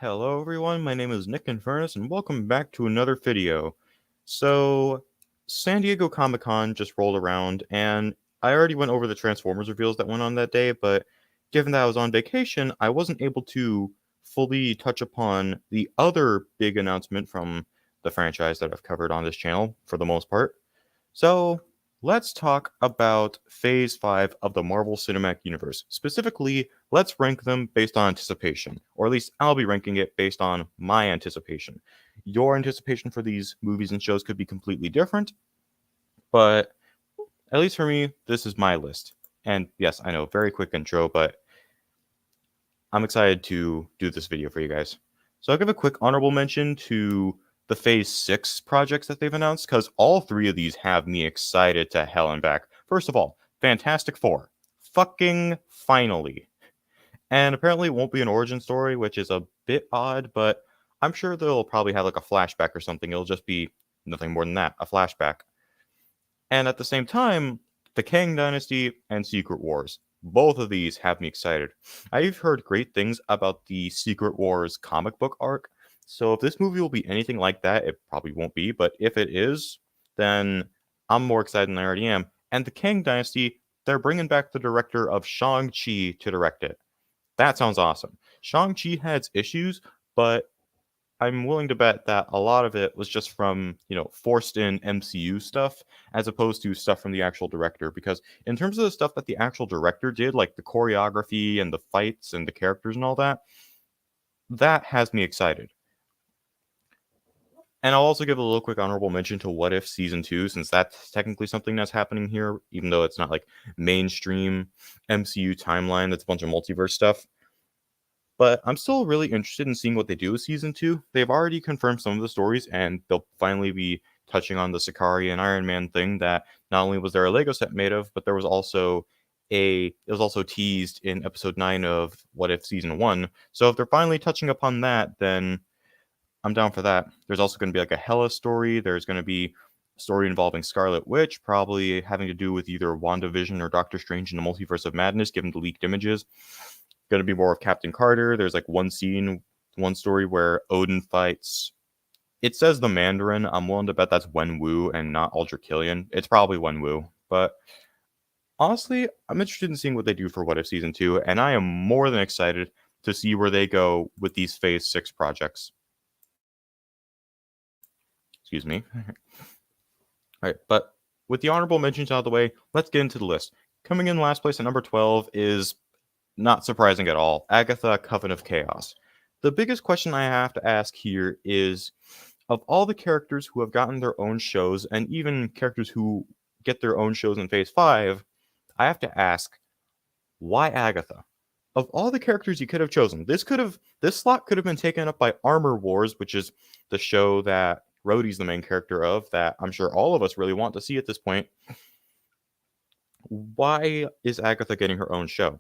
Hello everyone, my name is Nick Infernus and welcome back to another video. So, San Diego Comic-Con just rolled around and I already went over the Transformers reveals that went on that day, but given that I was on vacation, I wasn't able to fully touch upon the other big announcement from the franchise that I've covered on this channel for the most part. So, let's talk about Phase 5 of the Marvel Cinematic Universe. Specifically, let's rank them based on anticipation, or at least I'll be ranking it based on my anticipation. Your anticipation for these movies and shows could be completely different, but at least for me, this is my list. And yes, I know, very quick intro, but I'm excited to do this video for you guys. So I'll give a quick honorable mention to the Phase 6 projects that they've announced, because all three of these have me excited to hell and back. First of all, Fantastic Four. Fucking finally. And apparently it won't be an origin story, which is a bit odd, but I'm sure they'll probably have like a flashback or something. It'll just be nothing more than that, a flashback. And at the same time, the Kang Dynasty and Secret Wars. Both of these have me excited. I've heard great things about the Secret Wars comic book arc, so if this movie will be anything like that, it probably won't be, but if it is, then I'm more excited than I already am. And the Kang Dynasty, they're bringing back the director of Shang-Chi to direct it. That sounds awesome. Shang-Chi had its issues, but I'm willing to bet that a lot of it was just from, forced in MCU stuff as opposed to stuff from the actual director. Because in terms of the stuff that the actual director did, like the choreography and the fights and the characters and all that, that has me excited. And I'll also give a little quick honorable mention to What If Season 2, since that's technically something that's happening here, even though it's not like mainstream MCU timeline, that's a bunch of multiverse stuff. But I'm still really interested in seeing what they do with Season 2. They've already confirmed some of the stories, and they'll finally be touching on the Sakaari and Iron Man thing that not only was there a Lego set made of, but there was also it was also teased in episode 9 of What If Season 1. So if they're finally touching upon that, then I'm down for that. There's also going to be like a Hela story. There's going to be a story involving Scarlet Witch, probably having to do with either WandaVision or Doctor Strange in the Multiverse of Madness, given the leaked images. Going to be more of Captain Carter. There's like one story where Odin fights. It says the Mandarin. I'm willing to bet that's Wenwu and not Ultra Killian. It's probably Wenwu, but honestly, I'm interested in seeing what they do for What If Season 2, and I am more than excited to see where they go with these Phase 6 projects. Excuse me. All right, but with the honorable mentions out of the way, let's get into the list. Coming in last place at number 12 is not surprising at all, Agatha, Coven of Chaos. The biggest question I have to ask here is, of all the characters who have gotten their own shows, and even characters who get their own shows in Phase 5, I have to ask, why Agatha? Of all the characters you could have chosen, this slot could have been taken up by Armor Wars, which is the show that Rhodey's the main character of, that I'm sure all of us really want to see at this point. Why is Agatha getting her own show?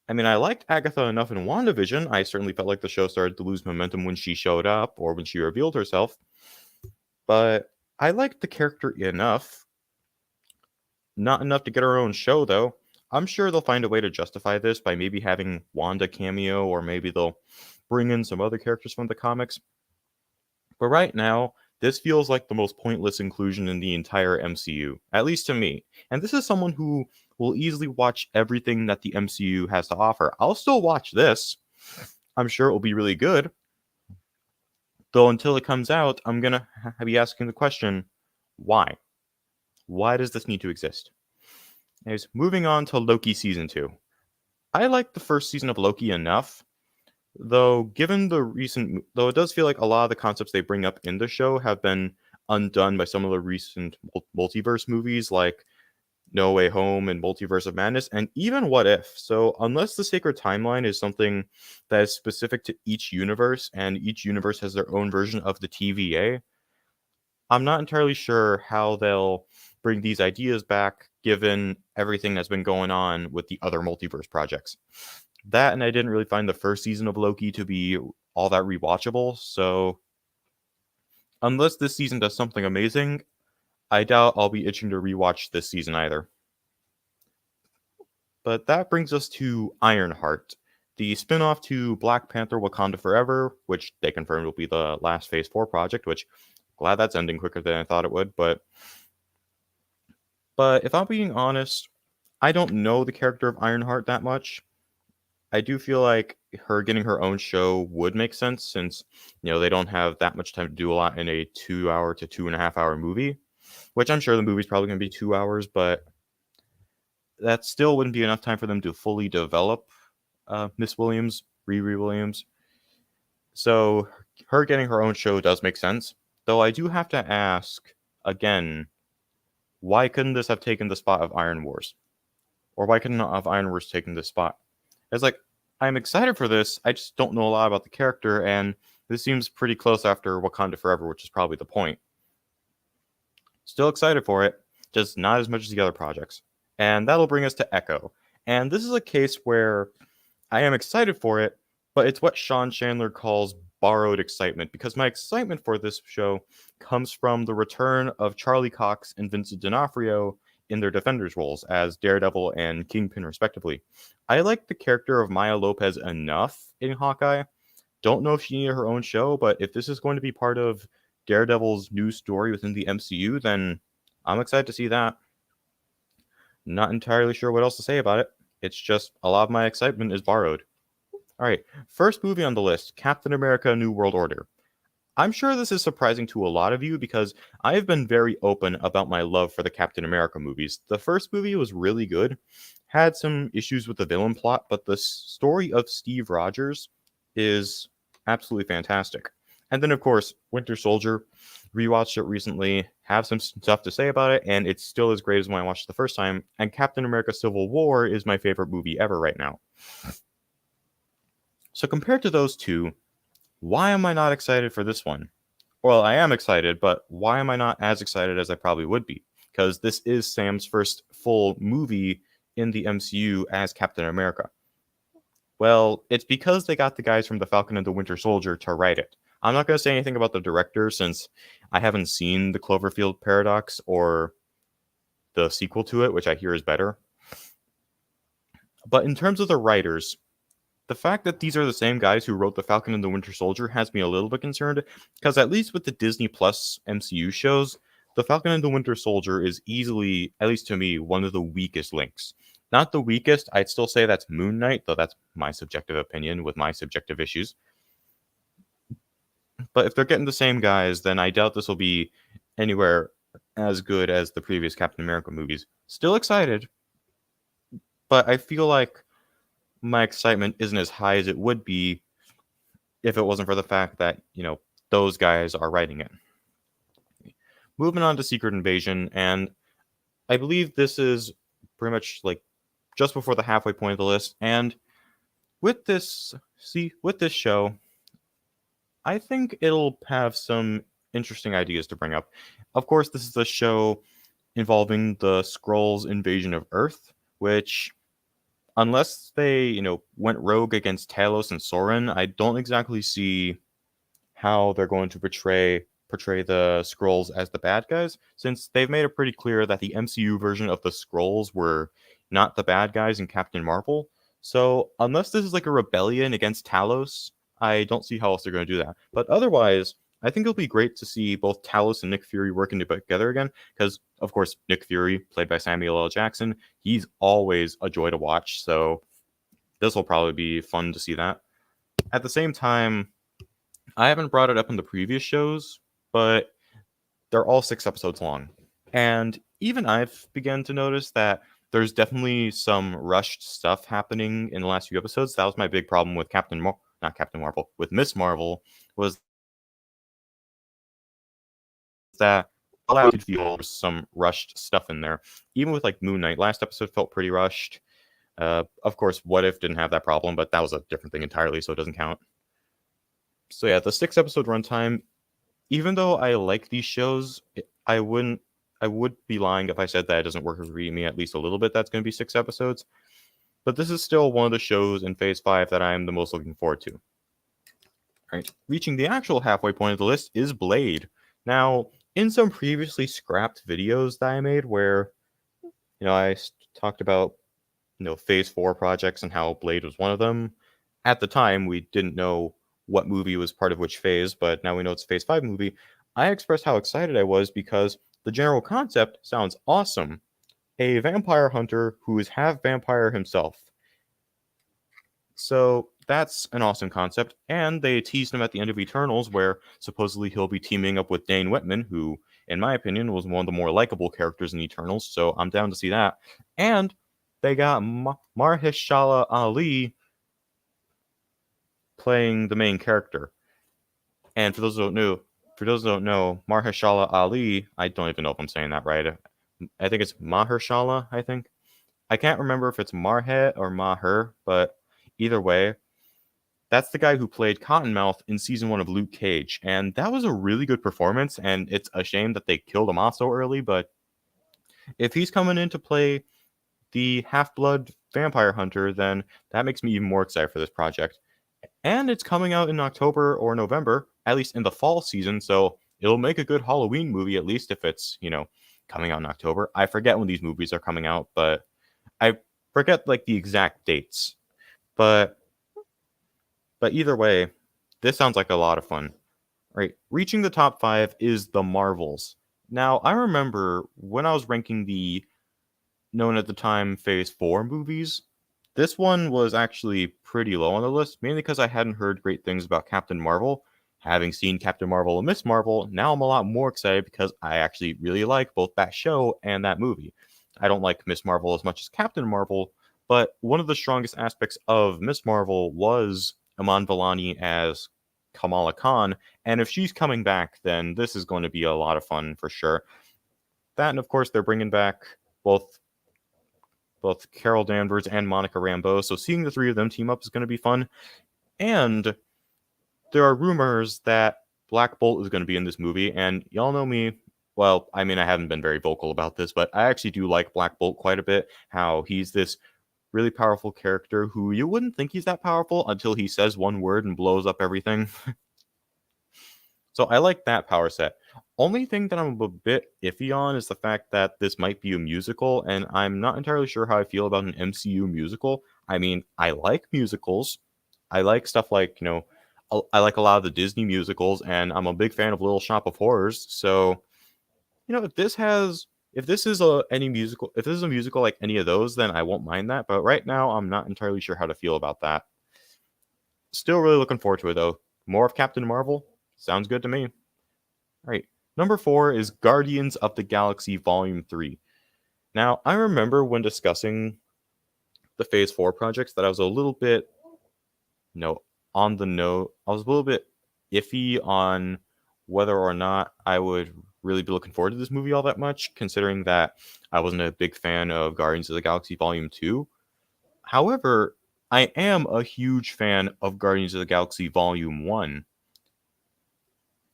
I mean, I liked Agatha enough in WandaVision. I certainly felt like the show started to lose momentum when she showed up or when she revealed herself. But I liked the character enough. Not enough to get her own show, though. I'm sure they'll find a way to justify this by maybe having Wanda cameo, or maybe they'll bring in some other characters from the comics. But right now, this feels like the most pointless inclusion in the entire MCU, at least to me. And this is someone who will easily watch everything that the MCU has to offer. I'll still watch this. I'm sure it will be really good. Though until it comes out, I'm going to be asking the question, why? Why does this need to exist? Anyways, moving on to Loki Season 2. I liked the first season of Loki enough, though it does feel like a lot of the concepts they bring up in the show have been undone by some of the recent multiverse movies like No Way Home and Multiverse of Madness, and even What If. So unless the Sacred Timeline is something that is specific to each universe, and each universe has their own version of the TVA, I'm not entirely sure how they'll bring these ideas back, given everything that's been going on with the other multiverse projects. That, and I didn't really find the first season of Loki to be all that rewatchable, so unless this season does something amazing, I doubt I'll be itching to rewatch this season either. But that brings us to Ironheart, the spin-off to Black Panther Wakanda Forever, which they confirmed will be the last Phase 4 project, which glad that's ending quicker than I thought it would, but if I'm being honest, I don't know the character of Ironheart that much. I do feel like her getting her own show would make sense since, they don't have that much time to do a lot in a 2 hour to 2.5 hour movie, which I'm sure the movie's probably going to be 2 hours, but that still wouldn't be enough time for them to fully develop Miss Williams, Riri Williams. So her getting her own show does make sense, though I do have to ask, again, why couldn't this have taken the spot of Iron Wars? Or why couldn't not have Iron Wars taken this spot? It's like, I'm excited for this, I just don't know a lot about the character, and this seems pretty close after Wakanda Forever, which is probably the point. Still excited for it, just not as much as the other projects. And that'll bring us to Echo. And this is a case where I am excited for it, but it's what Sean Chandler calls borrowed excitement, because my excitement for this show comes from the return of Charlie Cox and Vincent D'Onofrio in their Defenders roles as Daredevil and Kingpin, respectively. I like the character of Maya Lopez enough in Hawkeye. Don't know if she needed her own show, but if this is going to be part of Daredevil's new story within the MCU, then I'm excited to see that. Not entirely sure what else to say about it. It's just a lot of my excitement is borrowed. Alright, first movie on the list, Captain America New World Order. I'm sure this is surprising to a lot of you because I have been very open about my love for the Captain America movies. The first movie was really good, had some issues with the villain plot, but the story of Steve Rogers is absolutely fantastic. And then, of course, Winter Soldier. Rewatched it recently, have some stuff to say about it, and it's still as great as when I watched it the first time. And Captain America Civil War is my favorite movie ever right now. So compared to those two, why am I not excited for this one? Well, I am excited, but why am I not as excited as I probably would be? Because this is Sam's first full movie in the MCU as Captain America. Well, it's because they got the guys from The Falcon and the Winter Soldier to write it. I'm not going to say anything about the director since I haven't seen the Cloverfield Paradox or the sequel to it, which I hear is better. But in terms of the writers, the fact that these are the same guys who wrote The Falcon and the Winter Soldier has me a little bit concerned, because at least with the Disney Plus MCU shows, The Falcon and the Winter Soldier is easily, at least to me, one of the weakest links. Not the weakest, I'd still say that's Moon Knight, though that's my subjective opinion with my subjective issues. But if they're getting the same guys, then I doubt this will be anywhere as good as the previous Captain America movies. Still excited, but I feel like my excitement isn't as high as it would be if it wasn't for the fact that, those guys are writing it. Moving on to Secret Invasion, and I believe this is pretty much like just before the halfway point of the list. And with this show, I think it'll have some interesting ideas to bring up. Of course, this is a show involving the Skrulls' invasion of Earth, which, unless they, went rogue against Talos and Soren, I don't exactly see how they're going to portray the Skrulls as the bad guys, since they've made it pretty clear that the MCU version of the Skrulls were not the bad guys in Captain Marvel. So unless this is like a rebellion against Talos, I don't see how else they're going to do that. But otherwise, I think it'll be great to see both Talos and Nick Fury working together again, because, of course, Nick Fury, played by Samuel L. Jackson, he's always a joy to watch, so this will probably be fun to see that. At the same time, I haven't brought it up in the previous shows, but they're all 6 episodes long. And even I've begun to notice that there's definitely some rushed stuff happening in the last few episodes. That was my big problem with with Miss Marvel, was that I could feel some rushed stuff in there. Even with like Moon Knight, last episode felt pretty rushed. Of course, What If didn't have that problem, but that was a different thing entirely, so it doesn't count. So yeah, the 6 episode runtime, even though I like these shows, I would be lying if I said that it doesn't work with me at least a little bit. That's going to be 6 episodes. But this is still one of the shows in Phase 5 that I am the most looking forward to. All right, reaching the actual halfway point of the list is Blade. Now, in some previously scrapped videos that I made where, I talked about, Phase 4 projects and how Blade was one of them, at the time, we didn't know what movie was part of which phase, but now we know it's a Phase 5 movie. I expressed how excited I was because the general concept sounds awesome. A vampire hunter who is half vampire himself. So that's an awesome concept, and they teased him at the end of Eternals, where supposedly he'll be teaming up with Dane Whitman, who, in my opinion, was one of the more likable characters in Eternals, so I'm down to see that. And they got Mahershala Ali playing the main character. And for those who don't know, Mahershala Ali, I don't even know if I'm saying that right. I think it's Mahershala, I think. I can't remember if it's Marhet or Maher, but either way, that's the guy who played Cottonmouth in season 1 of Luke Cage, and that was a really good performance, and it's a shame that they killed him off so early, but if he's coming in to play the half-blood vampire hunter, then that makes me even more excited for this project. And it's coming out in October or November, at least in the fall season, so it'll make a good Halloween movie, at least if it's, coming out in October. I forget when these movies are coming out, but I forget, like, the exact dates. But either way, this sounds like a lot of fun. Right, reaching the top 5 is The Marvels. Now, I remember when I was ranking the known at the time Phase 4 movies, this one was actually pretty low on the list, mainly because I hadn't heard great things about Captain Marvel. Having seen Captain Marvel and Miss Marvel, now I'm a lot more excited because I actually really like both that show and that movie. I don't like Miss Marvel as much as Captain Marvel, but one of the strongest aspects of Miss Marvel was Iman Vellani as Kamala Khan, and if she's coming back, then this is going to be a lot of fun for sure. That, and of course, they're bringing back both Carol Danvers and Monica Rambeau, so seeing the three of them team up is going to be fun. And there are rumors that Black Bolt is going to be in this movie, and y'all know me. Well, I mean, I haven't been very vocal about this, but I actually do like Black Bolt quite a bit. How he's this really powerful character who you wouldn't think he's that powerful until he says one word and blows up everything. So I like that power set. Only thing that I'm a bit iffy on is the fact that this might be a musical, and I'm not entirely sure how I feel about an MCU musical. I mean, I like musicals. I like stuff like, I like a lot of the Disney musicals, and I'm a big fan of Little Shop of Horrors. So, if this is a musical like any of those, then I won't mind that. But right now, I'm not entirely sure how to feel about that. Still really looking forward to it, though. More of Captain Marvel? Sounds good to me. All right. Number 4 is Guardians of the Galaxy Volume 3. Now, I remember when discussing the Phase 4 projects that I was a little bit, on the note. I was a little bit iffy on whether or not I would really be looking forward to this movie all that much, considering that I wasn't a big fan of Guardians of the Galaxy Volume 2. However, I am a huge fan of Guardians of the Galaxy Volume 1.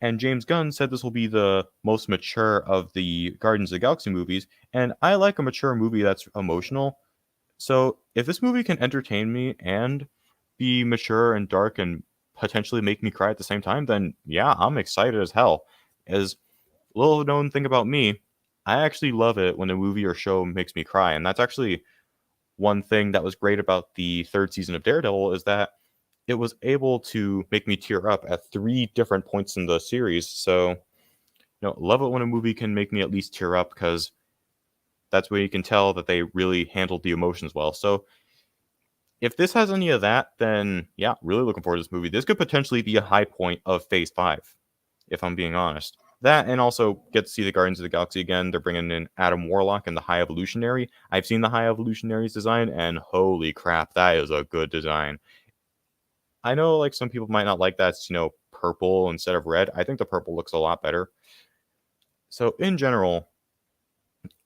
And James Gunn said this will be the most mature of the Guardians of the Galaxy movies, and I like a mature movie that's emotional. So if this movie can entertain me and be mature and dark and potentially make me cry at the same time, then yeah, I'm excited as hell. As little known thing about me, I actually love it when a movie or show makes me cry, and that's actually one thing that was great about the 3rd season of Daredevil is that it was able to make me tear up at 3 different points in the series. So, love it when a movie can make me at least tear up, because that's where you can tell that they really handled the emotions well. So, if this has any of that, then yeah, really looking forward to this movie. This could potentially be a high point of Phase 5, if I'm being honest. That, and also get to see the Guardians of the Galaxy again. They're bringing in Adam Warlock and the High Evolutionary. I've seen the High Evolutionary's design, and holy crap, that is a good design. I know, like, some people might not like that, purple instead of red. I think the purple looks a lot better. So, in general,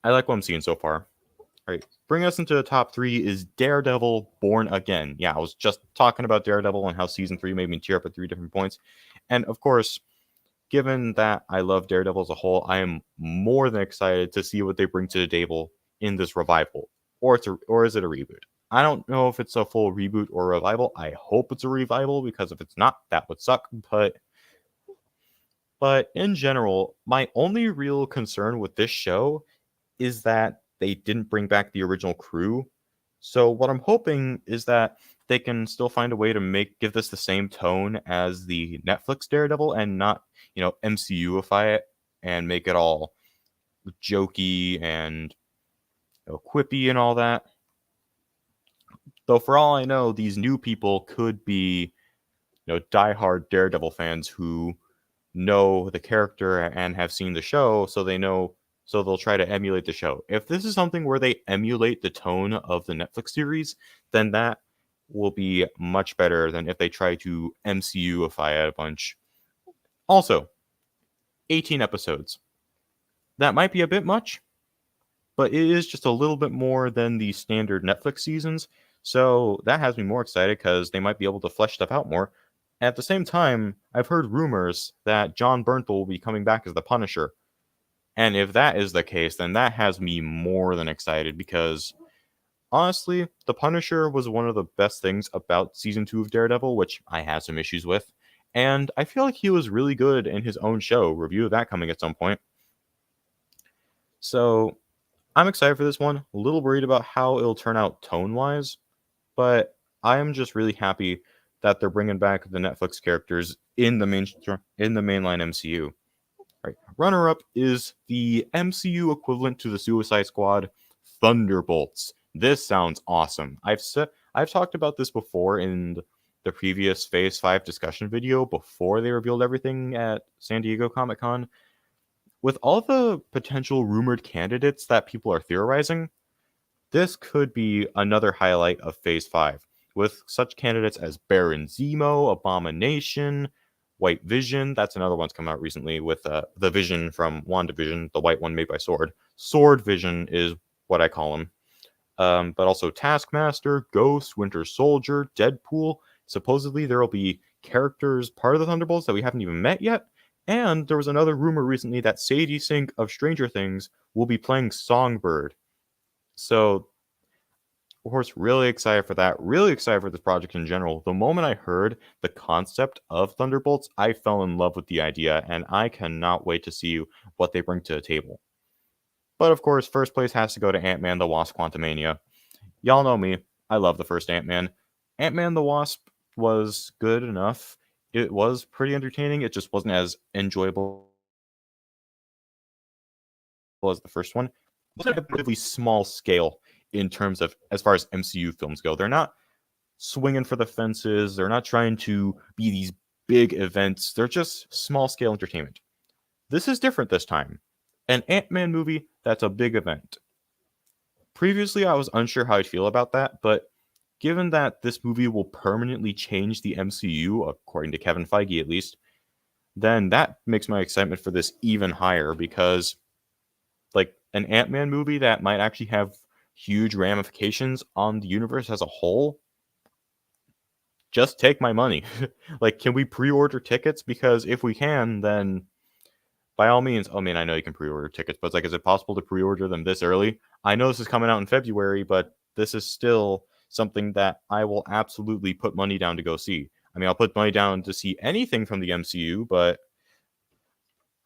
I like what I'm seeing so far. All right, bringing us into the top 3 is Daredevil Born Again. Yeah, I was just talking about Daredevil and how Season 3 made me tear up at 3 different points. And, of course, given that I love Daredevil as a whole, I am more than excited to see what they bring to the table in this revival. Or is it a reboot? I don't know if it's a full reboot or revival. I hope it's a revival, because if it's not, that would suck. But in general, my only real concern with this show is that they didn't bring back the original crew. So what I'm hoping is that they can still find a way to give this the same tone as the Netflix Daredevil and not, MCUify it and make it all jokey and quippy and all that. Though for all I know, these new people could be, diehard Daredevil fans who know the character and have seen the show, so they know, so they'll try to emulate the show. If this is something where they emulate the tone of the Netflix series, then that will be much better than if they try to MCUify it a bunch. Also, 18 episodes. That might be a bit much, but it is just a little bit more than the standard Netflix seasons, so that has me more excited because they might be able to flesh stuff out more. At the same time, I've heard rumors that John Bernthal will be coming back as the Punisher. And if that is the case, then that has me more than excited because, honestly, the Punisher was one of the best things about Season 2 of Daredevil, which I had some issues with. And I feel like he was really good in his own show. Review of that coming at some point. So, I'm excited for this one. A little worried about how it'll turn out tone-wise, but I am just really happy that they're bringing back the Netflix characters in the mainline MCU. Right. Runner-up is the MCU equivalent to the Suicide Squad, Thunderbolts. This sounds awesome. I've talked about this before in the previous Phase 5 discussion video before they revealed everything at San Diego Comic-Con. With all the potential rumored candidates that people are theorizing, this could be another highlight of Phase 5, with such candidates as Baron Zemo, Abomination, White Vision. That's another one's come out recently with the Vision from WandaVision, the white one made by Sword. Sword Vision is what I call him. But also Taskmaster, Ghost, Winter Soldier, Deadpool. Supposedly there will be characters part of the Thunderbolts that we haven't even met yet. And there was another rumor recently that Sadie Sink of Stranger Things will be playing Songbird. So, of course, really excited for that. Really excited for this project in general. The moment I heard the concept of Thunderbolts, I fell in love with the idea, and I cannot wait to see what they bring to the table. But of course, first place has to go to Ant-Man the Wasp Quantumania. Y'all know me. I love the first Ant-Man. Ant-Man the Wasp was good enough. It was pretty entertaining. It just wasn't as enjoyable as the first one. It was a relatively small scale in terms of as far as MCU films go. They're not swinging for the fences. They're not trying to be these big events. They're just small scale entertainment. This is different this time. An Ant-Man movie that's a big event. Previously, I was unsure how I'd feel about that, but given that this movie will permanently change the MCU, according to Kevin Feige at least, then that makes my excitement for this even higher because, like, an Ant-Man movie that might actually have huge ramifications on the universe as a whole, just take my money. Like, can we pre-order tickets? Because if we can, then by all means, I mean, I know you can pre-order tickets, but it's like, is it possible to pre-order them this early? I know this is coming out in February, but this is still something that I will absolutely put money down to go see. I mean, I'll put money down to see anything from the MCU, but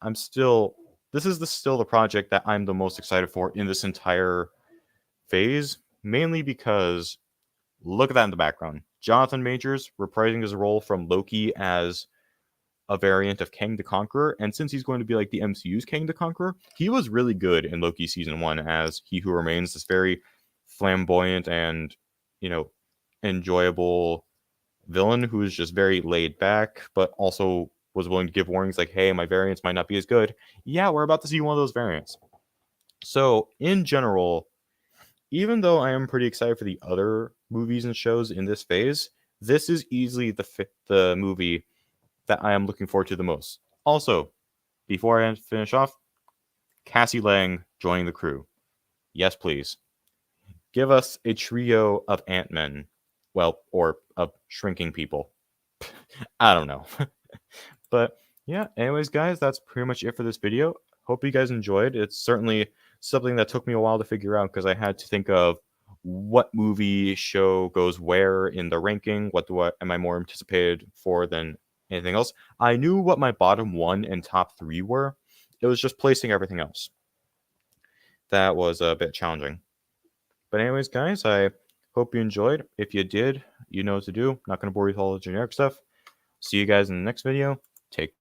this is still the project that I'm the most excited for in this entire phase, mainly because look at that in the background. Jonathan Majors reprising his role from Loki as a variant of Kang the Conqueror, and since he's going to be like the MCU's Kang the Conqueror, he was really good in Loki season 1 as He Who Remains, this very flamboyant and, enjoyable villain who is just very laid back, but also was willing to give warnings like, hey, my variants might not be as good. Yeah, we're about to see one of those variants. So, in general, even though I am pretty excited for the other movies and shows in this phase, this is easily the movie that I am looking forward to the most. Also, before I finish off, Cassie Lang joining the crew. Yes, please. Give us a trio of Ant-Men. Well, or of shrinking people. I don't know. But yeah, anyways, guys, that's pretty much it for this video. Hope you guys enjoyed. It's certainly something that took me a while to figure out because I had to think of what movie show goes where in the ranking. What am I more anticipated for than anything else? I knew what my bottom 1 and top 3 were. It was just placing everything else. That was a bit challenging. But anyways, guys, I Hope you enjoyed. If you did, you know what to do. Not going to bore you with all the generic stuff. See you guys in the next video. Take